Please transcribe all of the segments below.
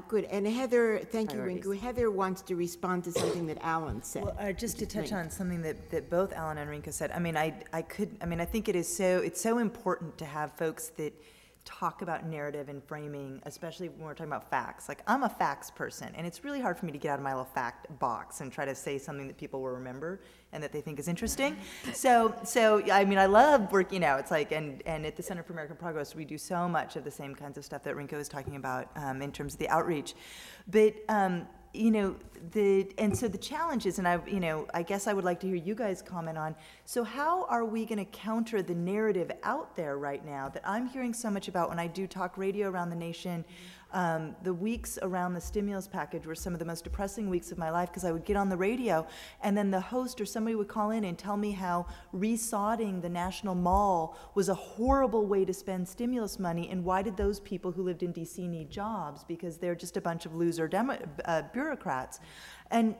Good. And Heather, thank you, Priorities. Rinku. Heather wants to respond to something that Alan said. Well, just to touch on something that both Alan and Rinka said, I think it's so important to have folks that talk about narrative and framing, especially when we're talking about facts. Like, I'm a facts person, and it's really hard for me to get out of my little fact box and try to say something that people will remember and that they think is interesting. So I mean, I love work, it's like, and at the Center for American Progress, we do so much of the same kinds of stuff that Rinko was talking about in terms of the outreach. But, so the challenge is, and I guess I would like to hear you guys comment on, so how are we going to counter the narrative out there right now that I'm hearing so much about when I do talk radio around the nation? The weeks around the stimulus package were some of the most depressing weeks of my life, because I would get on the radio and then the host or somebody would call in and tell me how resodding the National Mall was a horrible way to spend stimulus money, and why did those people who lived in DC need jobs, because they're just a bunch of loser bureaucrats. And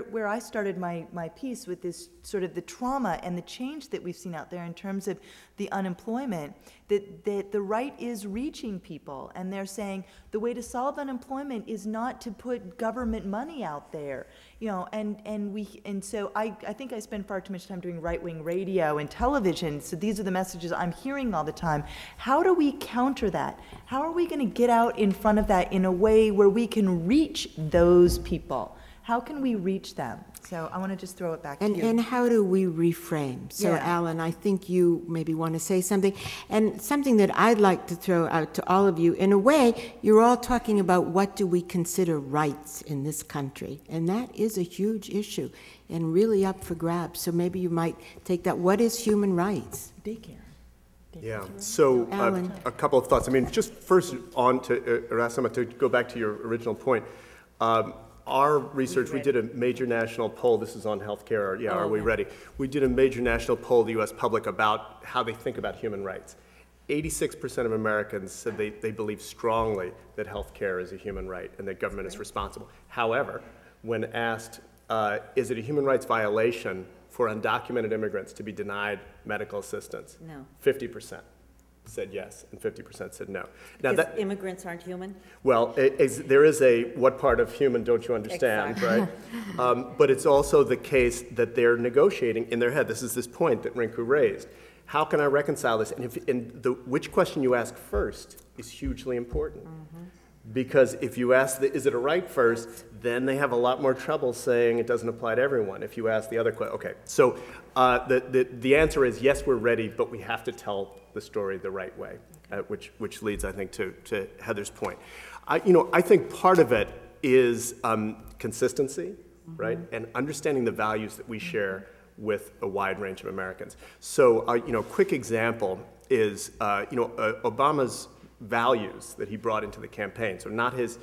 where I started my piece with this sort of the trauma and the change that we've seen out there in terms of the unemployment, that the right is reaching people, and they're saying the way to solve unemployment is not to put government money out there, and so I think I spend far too much time doing right-wing radio and television, so these are the messages I'm hearing all the time. How do we counter that? How are we going to get out in front of that in a way where we can reach those people? How can we reach them? So I want to just throw it back to you. And how do we reframe? So, Yeah. Alan, I think you maybe want to say something. And something that I'd like to throw out to all of you, in a way, you're all talking about what do we consider rights in this country. And that is a huge issue and really up for grabs. So maybe you might take that. What is human rights? Daycare. Yeah, so Alan. a couple of thoughts. I mean, just first on to Erasima, to go back to your original point. Our research, we did a major national poll. This is on healthcare. Yeah, are we ready? We did a major national poll of the U.S. public about how they think about human rights. 86% of Americans said they believe strongly that healthcare is a human right and that government is responsible. However, when asked, is it a human rights violation for undocumented immigrants to be denied medical assistance? No. 50% said yes, and 50% said no. Now Because immigrants aren't human? well, there is a what part of human don't you understand, Exactly. right? But it's also the case that they're negotiating in their head. This is this point that Rinku raised. How can I reconcile this? And which question you ask first is hugely important. Because if you ask, is it a right first, then they have a lot more trouble saying it doesn't apply to everyone. If you ask the other question, okay. So the answer is yes, we're ready, but we have to tell the story the right way, which leads, I think, to Heather's point. I think part of it is consistency, right, and understanding the values that we share with a wide range of Americans. So, quick example is, Obama's values that he brought into the campaign, so not his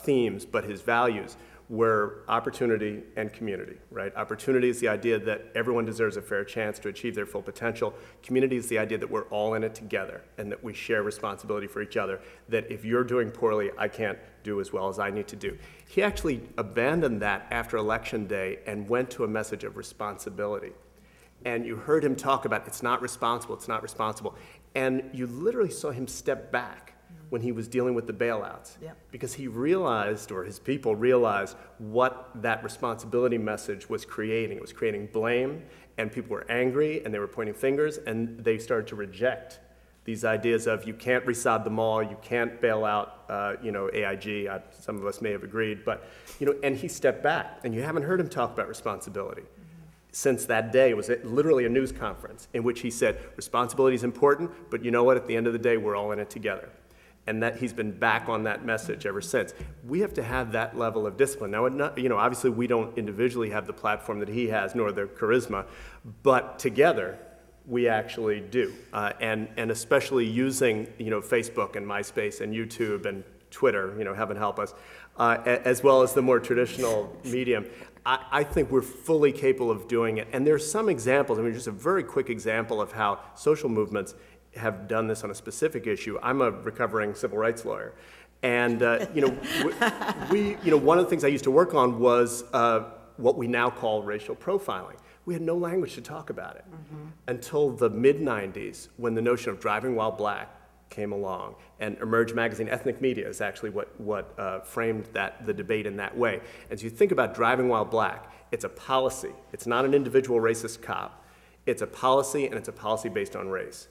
themes, but his values, were opportunity and community, right? Opportunity is the idea that everyone deserves a fair chance to achieve their full potential. Community is the idea that we're all in it together and that we share responsibility for each other, that if you're doing poorly, I can't do as well as I need to do. He actually abandoned that after Election Day and went to a message of responsibility. And you heard him talk about it's not responsible, it's not responsible. And you literally saw him step back when he was dealing with the bailouts. Yep. Because he realized, or his people realized, what that responsibility message was creating. It was creating blame, and people were angry, and they were pointing fingers, and they started to reject these ideas of you can't resod the mall, you can't bail out, AIG. Some of us may have agreed, but, and he stepped back, and you haven't heard him talk about responsibility. Since that day, it was literally a news conference in which he said, responsibility is important, but you know what, at the end of the day, we're all in it together. And that he's been back on that message ever since. We have to have that level of discipline. Now, obviously we don't individually have the platform that he has, nor the charisma, but together we actually do. And especially using, Facebook and MySpace and YouTube and Twitter, heaven help us, as well as the more traditional medium. I think we're fully capable of doing it. And there's some examples, just a very quick example of how social movements have done this on a specific issue. I'm a recovering civil rights lawyer. And, one of the things I used to work on was what we now call racial profiling. We had no language to talk about it until the mid-90s, when the notion of driving while black came along, and Emerge magazine, ethnic media is actually what framed the debate in that way. As you think about Driving While Black, it's a policy. It's not an individual racist cop. It's a policy, and it's a policy based on race.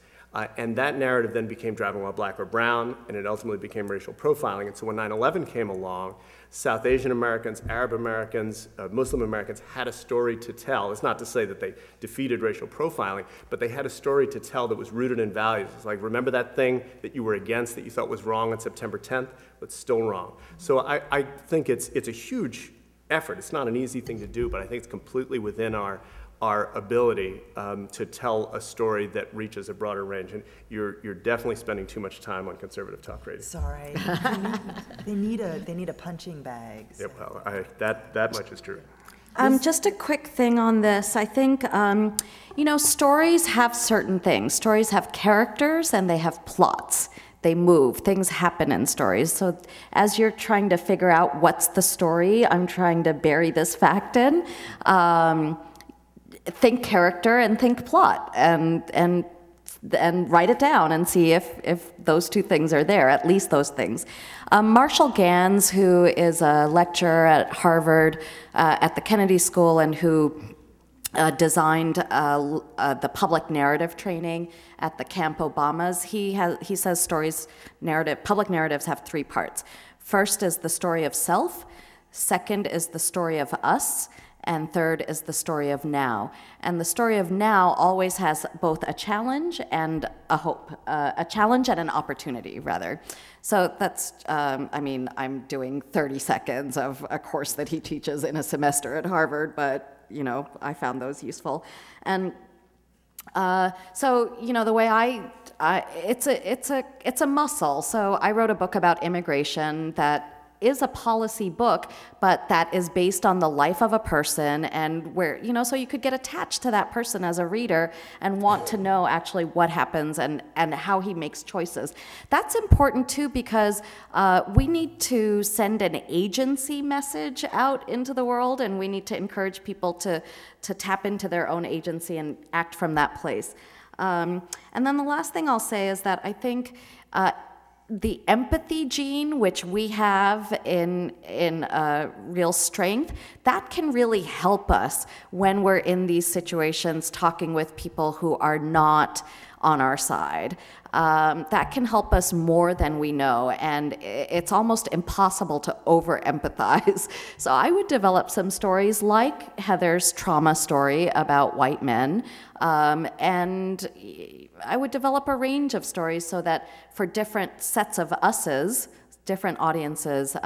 And that narrative then became Driving While Black or Brown, and it ultimately became racial profiling. And so when 9/11 came along, South Asian Americans, Arab Americans, Muslim Americans had a story to tell. It's not to say that they defeated racial profiling, but they had a story to tell that was rooted in values. It's like, remember that thing that you were against, that you thought was wrong on September 10th, but still wrong. So I think it's a huge effort. It's not an easy thing to do, but I think it's completely within our ability to tell a story that reaches a broader range. And you're definitely spending too much time on conservative talk radio. Sorry, they need a punching bag. So. Yeah, well, that much is true. Just a quick thing on this. I think, stories have certain things. Stories have characters and they have plots. They move, things happen in stories. So as you're trying to figure out what's the story, I'm trying to bury this fact in. Think character and think plot, and write it down and see if those two things are there, at least those things. Marshall Gans, who is a lecturer at Harvard at the Kennedy School and who designed the public narrative training at the Camp Obamas, he says public narratives have three parts. First is the story of self, second is the story of us, and third is the story of now. And the story of now always has both a challenge and a hope, a challenge and an opportunity, rather. So that's, I'm doing 30 seconds of a course that he teaches in a semester at Harvard, but, I found those useful. And so, the way it's a muscle. So I wrote a book about immigration that is a policy book, but that is based on the life of a person, and where, so you could get attached to that person as a reader and want to know actually what happens and how he makes choices. That's important too, because we need to send an agency message out into the world, and we need to encourage people to tap into their own agency and act from that place. And then the last thing I'll say is that I think the empathy gene, which we have in real strength, that can really help us when we're in these situations talking with people who are not on our side. That can help us more than we know, and it's almost impossible to over-empathize. So I would develop some stories like Heather's trauma story about white men, and I would develop a range of stories so that for different sets of us's, different audiences,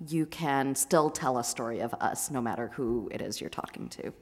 you can still tell a story of us, no matter who it is you're talking to.